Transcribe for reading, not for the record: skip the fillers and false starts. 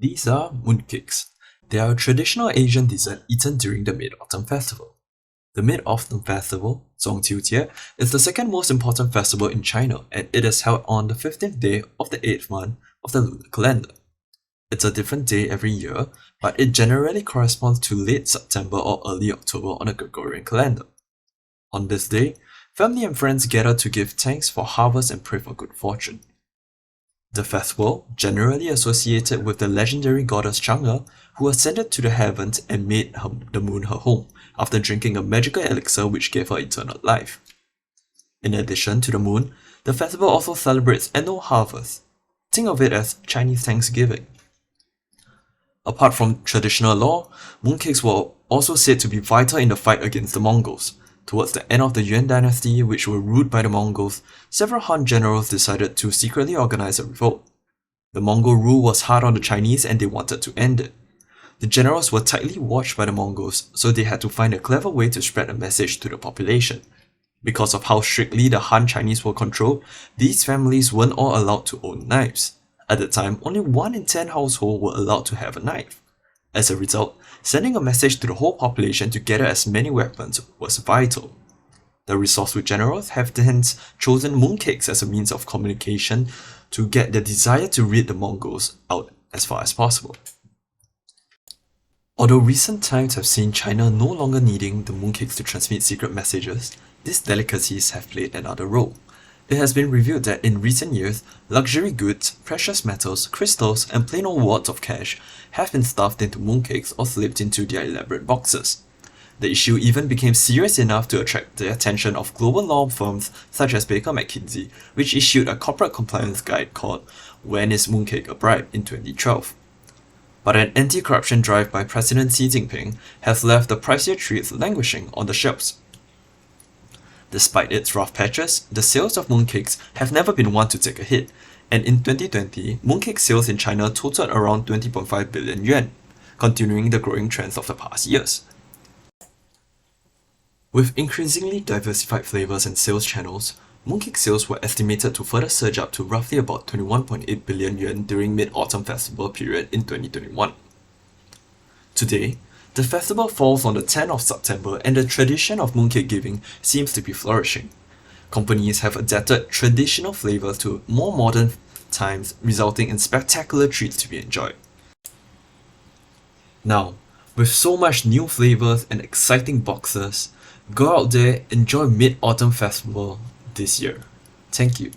These are mooncakes. They are a traditional Asian dessert eaten during the Mid-Autumn Festival. The Mid-Autumn Festival, Zongqiujie, is the second most important festival in China, and it is held on the 15th day of the 8th month of the lunar calendar. It's a different day every year, but it generally corresponds to late September or early October on the Gregorian calendar. On this day, family and friends gather to give thanks for harvest and pray for good fortune. The festival, generally associated with the legendary goddess Chang'e, who ascended to the heavens and made the moon her home after drinking a magical elixir which gave her eternal life. In addition to the moon, the festival also celebrates annual harvest. Think of it as Chinese Thanksgiving. Apart from traditional lore, mooncakes were also said to be vital in the fight against the Mongols. Towards the end of the Yuan dynasty, which were ruled by the Mongols, several Han generals decided to secretly organize a revolt. The Mongol rule was hard on the Chinese and they wanted to end it. The generals were tightly watched by the Mongols, so they had to find a clever way to spread a message to the population. Because of how strictly the Han Chinese were controlled, these families weren't all allowed to own knives. At the time, only 1 in 10 households were allowed to have a knife. As a result, sending a message to the whole population to gather as many weapons was vital. The resourceful generals have hence chosen mooncakes as a means of communication to get their desire to rid the Mongols out as far as possible. Although recent times have seen China no longer needing the mooncakes to transmit secret messages, these delicacies have played another role. It has been revealed that in recent years, luxury goods, precious metals, crystals, and plain old wads of cash have been stuffed into mooncakes or slipped into their elaborate boxes. The issue even became serious enough to attract the attention of global law firms such as Baker McKinsey, which issued a corporate compliance guide called When is Mooncake a Bribe in 2012. But an anti-corruption drive by President Xi Jinping has left the pricier treats languishing on the shelves. Despite its rough patches, the sales of mooncakes have never been one to take a hit, and in 2020, mooncake sales in China totaled around 20.5 billion yuan, continuing the growing trends of the past years. With increasingly diversified flavors and sales channels, mooncake sales were estimated to further surge up to roughly about 21.8 billion yuan during Mid-Autumn Festival period in 2021. Today, the festival falls on the 10th of September and the tradition of mooncake giving seems to be flourishing. Companies have adapted traditional flavors to more modern times, resulting in spectacular treats to be enjoyed. Now, with so much new flavors and exciting boxes, go out there, enjoy Mid-Autumn Festival this year. Thank you.